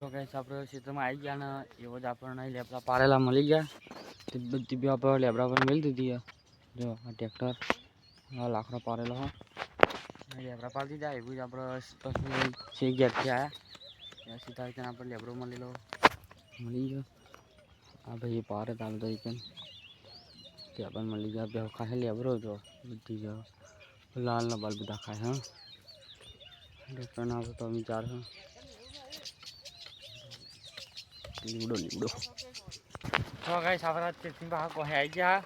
તો ગાઈસ આપણે ક્ષેત્રમાં આવી ગયા ને એવો જ આપણને લેબડા પાડેલા મળી ગયા. તે બધી બી આપણે લેબડા પર મેળી દીધી. જો આ ટ્રેક્ટર આ લાકડો પાડેલો હોય લેબડા પાડી દીધા. એવું જ આપણે પછી ઘેરથી આવ્યા સીધા રીતે આપણે લેબડો મળી ગયો. આ ભાઈ પાડે તાલ તો તે આપણને મળી ગયા. બે ખાય લેબડો જો બધી જો લાલના બાલ બધા ખાય. હા ટ્રેક્ટરના આવે તો વિચાર છે લીવડો તો ગાઈસ આપણે તેથી બહાર કોઈ આવી ગયા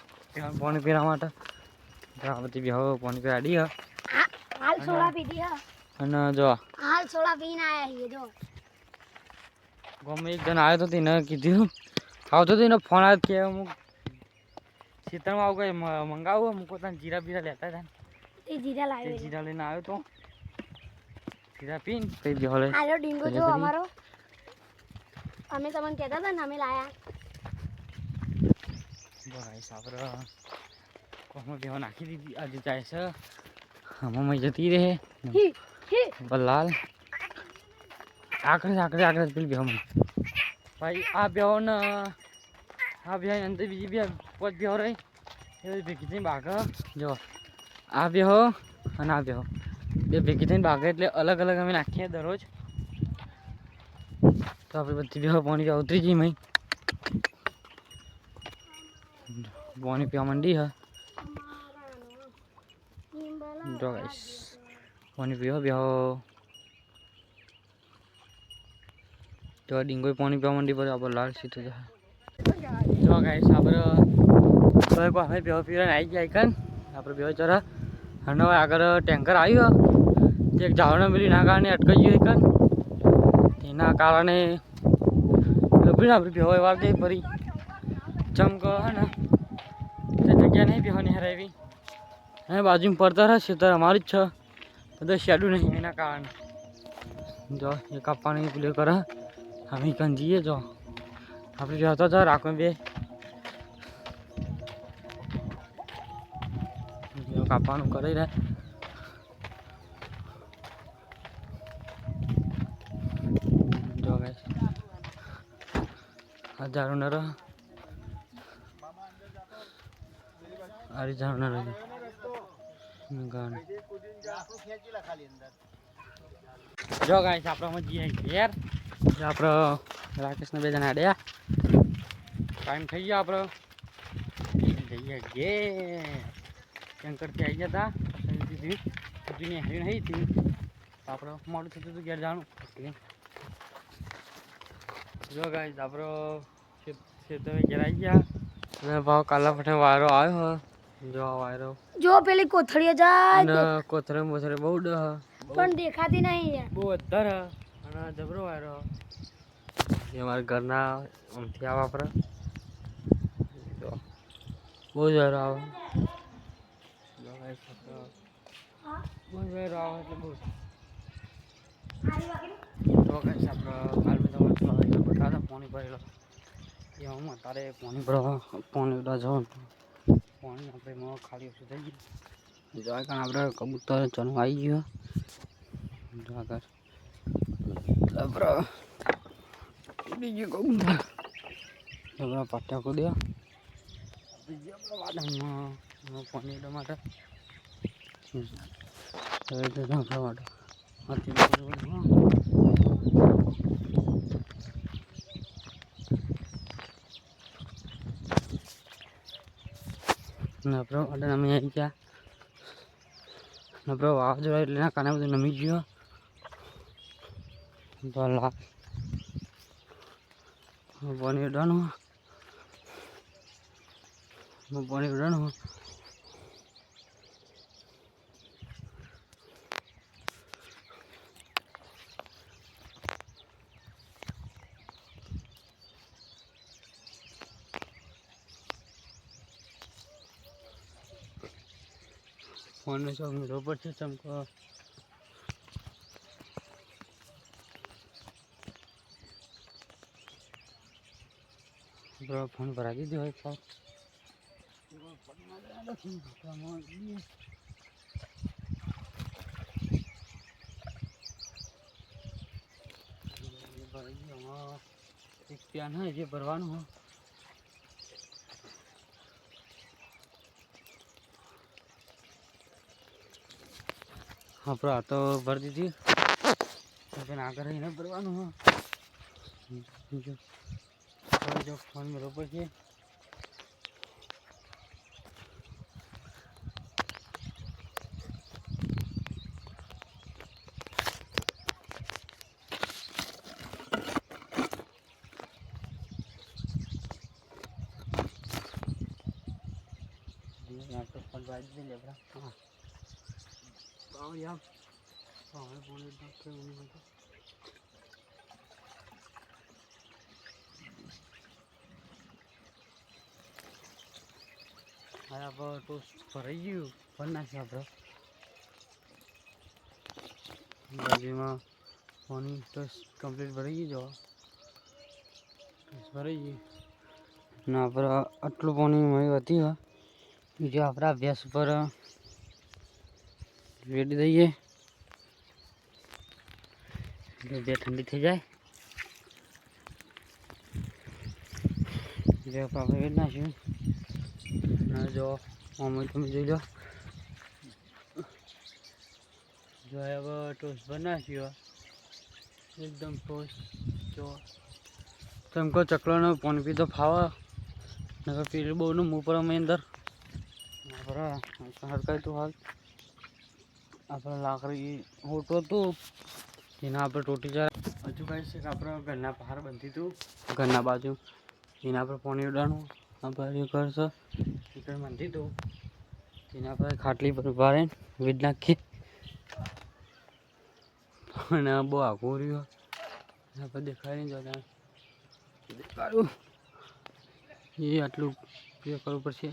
પાણી પીવા માટે. બધી બેહો પાણી પીવા આડી હાલ સોડા પીધી અને જો હાલ સોડા પીને આયા છીએ. જો ગમે એક જણ આવ્યો તો તેને કીધું આવતો તો એનો ફોન આવ્યો કે હું ખેતરમાં આવું કઈ મંગાવું હું પોતાને જીરા બીરા લેતા હતા. તે જીરા લાવ્યો જીરા લઈને આવ્યો તો જીરા પીને કઈ બેહો લે આલો ડીંગો જો અમારો અમે તમને કહેતા હતા ને અમે લાયા. ગાઈસ આપણે કોમાં બેહો નાખી દીધી. આજે જાય છે આમાં જતી રહે બલાલ આકડે પેલી બેહો ભાઈ. આ બેહો ને આ બે અંદર બીજી બે પોચ બેહો રહી એ ભેગી થઈને બાઘ. જો આ બેહો અને આ બેહો બે ભેગી થઈને બાઘ એટલે અલગ અલગ અમે નાખીએ દરરોજ. તો આપણે બધી બેહો પાણી પીવા ઉતરી જઈએ. મઈ પાણી પીવા માંડી હા. જો ગાઈસ પાણી પીવો બેહો. તો ડીંગો પાણી પીવા માંડી પડે આપણે લાલ સીધું જાય. જો ગાઈસ આપણે હવે બેહો પીવા આવી ગયા કન આપણે બેહો ચરા અને હવે આગળ ટેન્કર આવ્યું એક ઝાડને પેલી ના કારણે અટકાઈ ગયું કન એના કારણે આપણે બેહો વાર દે ફરી ચમક હે ને તે જગ્યા નહીં બેહોની હરાવી હે બાજુમાં પડતા રહે છે તો અમારું જ છે બધા શેડું નહીં એના કારણે. જો એ કાપવાની પેલું કરે અમે કન જઈએ. જો આપણે જતા હતા રાખો બે કાપવાનું કરી રહ્યા. જો ગાઈસ હજારો નર હજારો નર જો ગાઈસ આપણે જઈએ ઘેર. આપણે રાકેશને બે જણા આડ્યા ટાઈમ થઈ ગયો. આપણે જઈએ ઘેર. ટેન્કરથી આવી ગયા હતા જૂની હેરી નહીં હતી આપણે મોડું થતું હતું ઘેર જવાનું. જો ગાઈસ આપણો ખેતર ઘેર આવી ગયા. ભાવ કાલા ફટે વાયરો આવ્યો. જો વાયરો જો પેલી કોથળીઓ જાય કોથળે મોથળે બહુ ડહ પણ દેખાતી નહીં બહુ અધર અને જબરો વાયરો. એ અમારા ઘરના આમથી આવે આપણે જો બહુ જ વાયરો આવે. બહુ જ વાયરો આવે એટલે બહુ. તો ગાઈસ આપણે હાલમાં તમારે બતાવતા પાણી ભરેલો એમાં અત્યારે પાણી ભરવા પાણી ઉડા જવાનું પાણી આપણે ખાલી ઓછું થઈ ગયું. જો આગળ આપણે કબૂતર ચણવા આવી ગયો. જો આગળ બીજું કબૂતર આપણા પટ્ટા કૂદ્યા બીજી આપણા વાડામાં પાણી ઉડા માટે આપણા વાડા આપણો ઓર્ડર અમે આવી ગયા. આપણો વાવાઝોડા એટલે ના કારણે બધું નમી ગયો. ભલા પાણી ઉડાડવાનું ફોન શોખ મીઠો પડશે ચમકો. ફોન ભરાવી દીધો હોય સાહેબ. ભરાઈ ગયું આમાં એક પ્યાન હોય જે ભરવાનું હોય આપણે આ તો ભરી દીધી પણ આગળ રહીને ભરવાનું હોય જો ફોન મેળવો પડશે यहाँ तो फल बाज दे ले बड़ा हाँ आओ यार हाँ बोले डॉक्टर उन्होंने तो हाँ अब तो भराई गયું પણ નાખી આપણે બાજુમાં પાણી તો કમ્પ્લીટ ભરાઈ ગયું જો ભરાઈ ગયું ને આપણે આટલું પાણી મળી હતી જો આપણા અભ્યાસ ઉપર રેડી દઈએ એટલે બે ઠંડી થઈ જાય જે આપણે રેડી નાખ્યું અને જો આમાં તમે જોઈ લો જો હવે ટોસ્ટ બનાવ્યો એકદમ ટોસ્ટ જો તેમ કહો ચકલાનો પાણી પીતો ફાવા નકર પેલું બહુ નું ઉપર અમે અંદર હરકાય તો હાલ આપણે લાકડી હોટો હતું એના આપણે ટોટી જાય હજુ કહી છે કે આપણે ઘરના બહાર બંધી હતું ઘરના બાજુ એના આપણે પાણી ઉડાડવું આપણે કરશે ચિકન બાંધી હતું એના આપણે ખાટલી પર ઉભા રહીને વીજ નાખીએ અને બહુ આઘું રહ્યું આપણે દેખાય નહીં જતા દેખાડું એ આટલું પે કરવું પડશે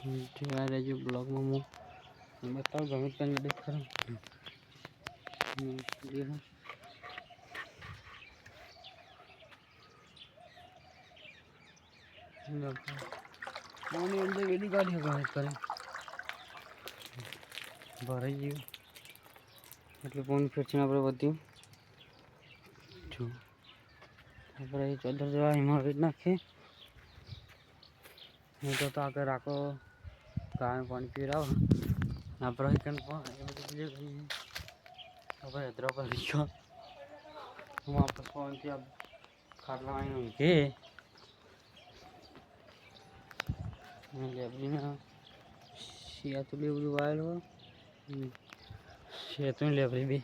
રહેજો બ્લોગમાં હું બતાવું ગમે ત્યાં દેખાડું પાણી અંદર વેડી કાઢી ગમે કરે ભરાઈ ગયું એટલે પાણી ફેરથી આપણે વધ્યું જો આપણે એ ચાદર જવા એમાં વેચ નાખીએ નહીં તો આગળ રાખો ગાય પાણી પીવડાવો આપણે એ બધું આપણે હેદરા પર ગયો હું આપણે ફોનથી ખાટલા આવી કે લેબરીમાં શિયા તો બે બધું વાયેલ હોય શિયા તો લેબરી બી